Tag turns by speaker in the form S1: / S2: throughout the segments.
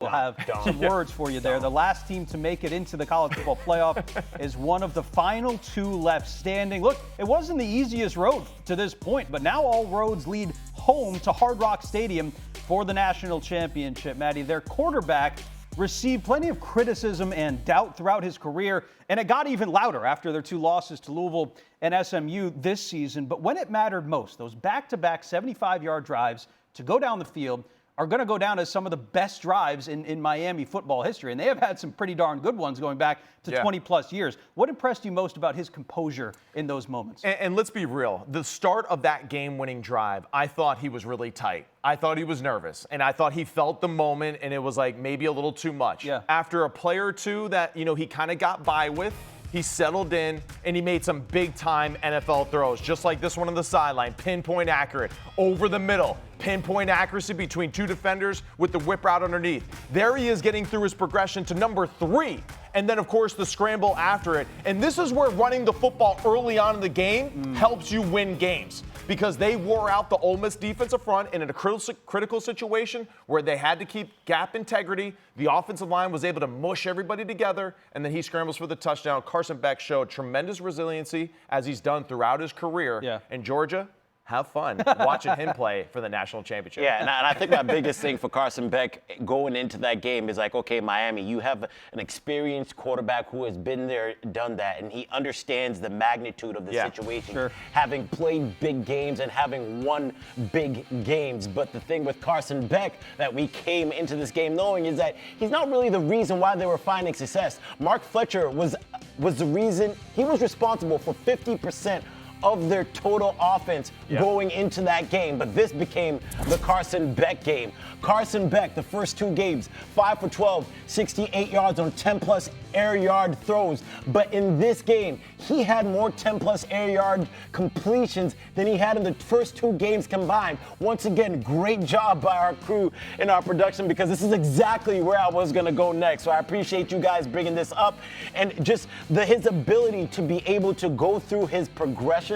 S1: We'll have some words for you there. The last team to make it into the college football playoff is one of the final two left standing. Look, it wasn't the easiest road to this point, but now all roads lead home to Hard Rock Stadium for the national championship. Maddie, their quarterback received plenty of criticism and doubt throughout his career, and it got even louder after their two losses to Louisville and SMU this season. But when it mattered most, those back-to-back 75-yard drives to go down the field are going to go down as some of the best drives in Miami football history. And they have had some pretty darn good ones going back to 20-plus years. What impressed you most about his composure in those moments?
S2: And let's be real. The start of that game-winning drive, I thought he was really tight. I thought he was nervous. And I thought he felt the moment, and it was like maybe a little too much.
S1: Yeah.
S2: After a play or two that, he kind of got by with, he settled in, and he made some big-time NFL throws, just like this one on the sideline, pinpoint accurate, over the middle, pinpoint accuracy between two defenders with the whip route underneath. There he is getting through his progression to number 3, and then, of course, the scramble after it. And this is where running the football early on in the game helps you win games, because they wore out the Ole Miss defensive front in a critical situation where they had to keep gap integrity. The offensive line was able to mush everybody together, and then he scrambles for the touchdown. Carson Beck showed tremendous resiliency, as he's done throughout his career.
S1: Yeah.
S2: And Georgia, have fun watching him play for the national championship.
S3: Yeah, and I think my biggest thing for Carson Beck going into that game is like, okay, Miami, you have an experienced quarterback who has been there, done that, and he understands the magnitude of the situation, having played big games and having won big games. But the thing with Carson Beck that we came into this game knowing is that he's not really the reason why they were finding success. Mark Fletcher was the reason. He was responsible for 50% of their total offense going into that game. But this became the Carson Beck game. Carson Beck, the first two games, 5 for 12, 68 yards on 10-plus air yard throws. But in this game, he had more 10-plus air yard completions than he had in the first two games combined. Once again, great job by our crew in our production, because this is exactly where I was going to go next. So I appreciate you guys bringing this up. And just his ability to be able to go through his progressions,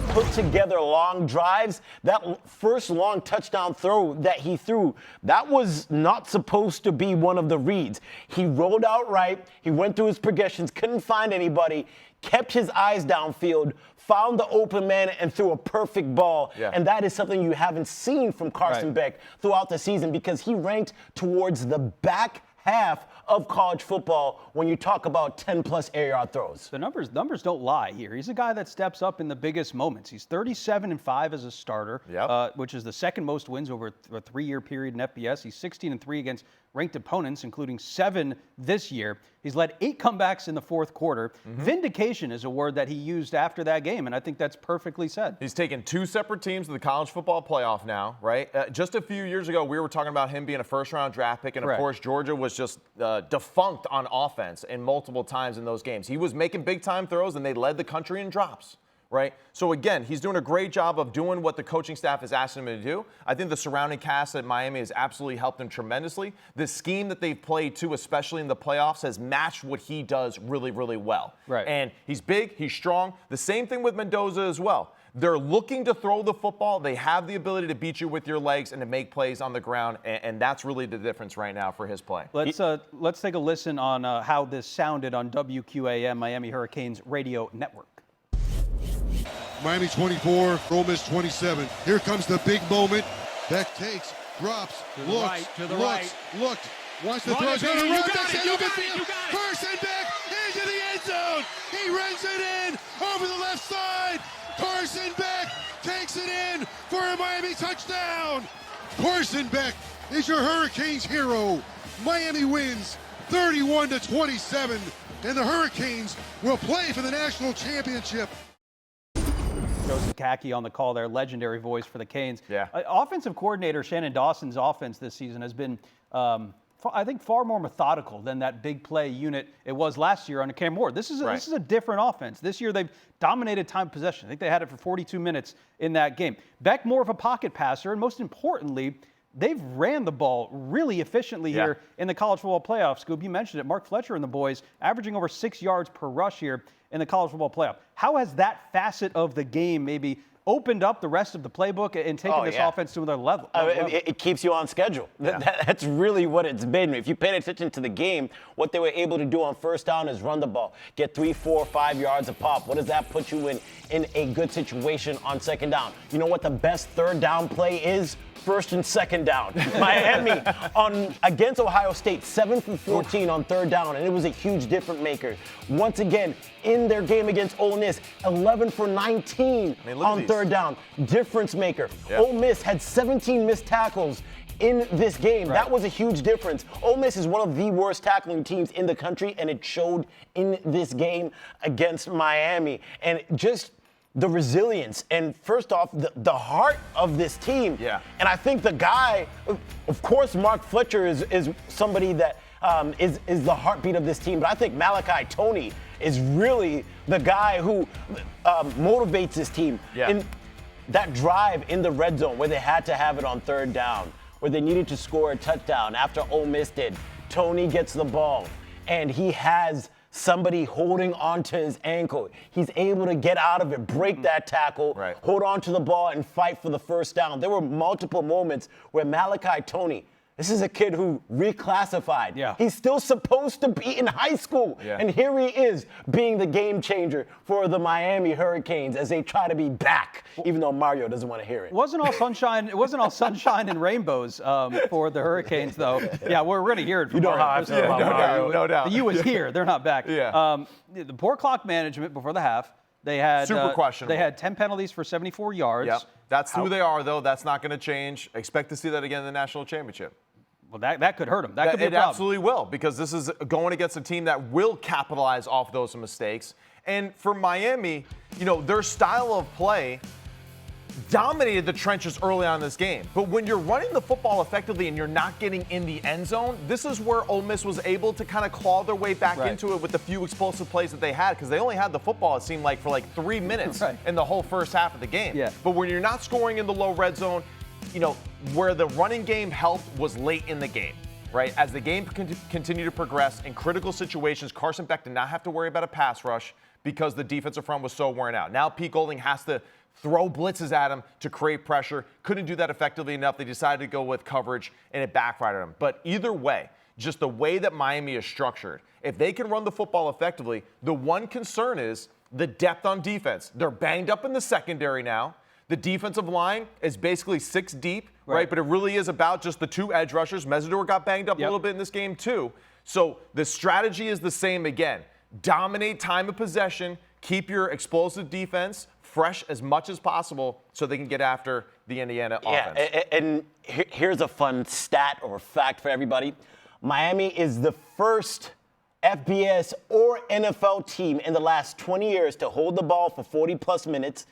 S3: put together long drives. That first long touchdown throw that he threw, that was not supposed to be one of the reads. He rolled out right. He went through his progressions, couldn't find anybody, kept his eyes downfield, found the open man, and threw a perfect ball. And that is something you haven't seen from Carson Beck throughout the season, because he ranked towards the back half of college football when you talk about 10-plus air yard throws.
S1: The numbers don't lie here. He's a guy that steps up in the biggest moments. He's 37-5 as a starter, which is the second most wins over a 3-year period in FBS. He's 16-3 against ranked opponents, including 7 this year. He's led 8 comebacks in the fourth quarter. Vindication is a word that he used after that game, and I think that's perfectly said.
S2: He's taken 2 separate teams to the college football playoff now, right? Just a few years ago, we were talking about him being a first-round draft pick, and of course, Georgia was just defunct on offense in multiple times in those games. He was making big-time throws, and they led the country in drops. Right? So, again, he's doing a great job of doing what the coaching staff is asking him to do. I think the surrounding cast at Miami has absolutely helped him tremendously. The scheme that they've played, too, especially in the playoffs, has matched what he does really, really well. And he's big, he's strong. The same thing with Mendoza as well. They're looking to throw the football. They have the ability to beat you with your legs and to make plays on the ground, and that's really the difference right now for his play.
S1: Let's take a listen on how this sounded on WQAM, Miami Hurricanes Radio Network.
S4: Miami 24, Ole Miss 27. Here comes the big moment. Beck takes, drops, looks, wants to throw. He's going to run. Carson Beck into the end zone. He runs it in over the left side. Carson Beck takes it in for a Miami touchdown. Carson Beck is your Hurricanes hero. Miami wins 31-27, and the Hurricanes will play for the national championship.
S1: Joseph Kaki on the call there, legendary voice for the Canes. Offensive coordinator Shannon Dawson's offense this season has been, I think, far more methodical than that big play unit it was last year under Cam Ward. This is a different offense. This year they've dominated time possession. I think they had it for 42 minutes in that game. Beck more of a pocket passer, and most importantly, they've ran the ball really efficiently here in the college football playoffs. Scoop, you mentioned it. Mark Fletcher and the boys averaging over 6 yards per rush here in the college football playoff. How has that facet of the game maybe opened up the rest of the playbook and taken this offense to another level.
S3: It keeps you on schedule. Yeah. That's really what it's been. If you paid attention to the game, what they were able to do on first down is run the ball, get 3, 4, 5 yards a pop. What does that put you in a good situation on second down? You know what the best third down play is? First and second down. Miami against Ohio State, 7 for 14 on third down, and it was a huge difference maker. Once again, in their game against Ole Miss, 11 for 19 on third down. Difference maker. Yep. Ole Miss had 17 missed tackles in this game. Right. That was a huge difference. Ole Miss is one of the worst tackling teams in the country, and it showed in this game against Miami. And just the resilience and, first off, the heart of this team.
S2: Yeah.
S3: And I think the guy, of course, Mark Fletcher is somebody that is the heartbeat of this team. But I think Malachi Toney is really the guy who motivates this team.
S2: Yeah.
S3: In that drive in the red zone where they had to have it on third down, where they needed to score a touchdown after Ole Miss did, Toney gets the ball, and he has somebody holding onto his ankle. He's able to get out of it, break that tackle, hold on to the ball, and fight for the first down. There were multiple moments where Malachi Toney, this is a kid who reclassified.
S1: Yeah.
S3: He's still supposed to be in high school.
S2: Yeah.
S3: And here he is being the game changer for the Miami Hurricanes as they try to be back, even though Mario doesn't want to hear it.
S1: It wasn't all sunshine and rainbows for the Hurricanes, though. Yeah, we're going to hear it from
S3: You know
S1: Mario.
S3: how I feel about Mario.
S2: No doubt.
S1: The U is here. They're not back.
S2: Yeah.
S1: The poor clock management before the half. They had
S2: super questionable.
S1: They had 10 penalties for 74 yards.
S2: Yep. That's who they are, though. That's not going to change. Expect to see that again in the national championship.
S1: Well, that could hurt them. That could be a
S2: It
S1: problem.
S2: absolutely will, because this is going against a team that will capitalize off those mistakes. And for Miami, their style of play dominated the trenches early on in this game. But when you're running the football effectively and you're not getting in the end zone, this is where Ole Miss was able to kind of claw their way back into it with the few explosive plays that they had, because they only had the football, it seemed like, for 3 minutes in the whole first half of the game.
S1: Yeah.
S2: But when you're not scoring in the low red zone, where the running game helped was late in the game, right? As the game continued to progress in critical situations, Carson Beck did not have to worry about a pass rush because the defensive front was so worn out. Now Pete Golding has to throw blitzes at him to create pressure. Couldn't do that effectively enough. They decided to go with coverage, and it backfired on them. But either way, just the way that Miami is structured, if they can run the football effectively, the one concern is the depth on defense. They're banged up in the secondary now. The defensive line is basically 6 deep, right? But it really is about just the 2 edge rushers. Mesidor got banged up a little bit in this game too. So the strategy is the same again. Dominate time of possession, keep your explosive defense fresh as much as possible so they can get after the Indiana offense.
S3: Yeah, and here's a fun stat or fact for everybody. Miami is the first FBS or NFL team in the last 20 years to hold the ball for 40-plus minutes,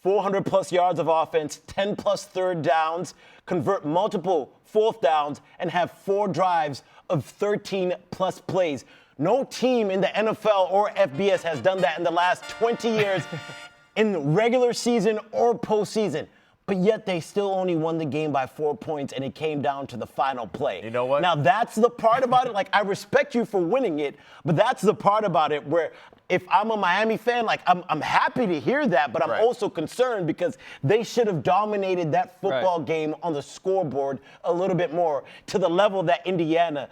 S3: 400-plus yards of offense, 10-plus third downs, convert multiple fourth downs, and have 4 drives of 13-plus plays. No team in the NFL or FBS has done that in the last 20 years in regular season or postseason. But yet they still only won the game by 4 points, and it came down to the final play.
S2: You know what?
S3: Now, that's the part about it. I respect you for winning it, but that's the part about it where if I'm a Miami fan, I'm happy to hear that, but I'm also concerned because they should have dominated that football game on the scoreboard a little bit more to the level that Indiana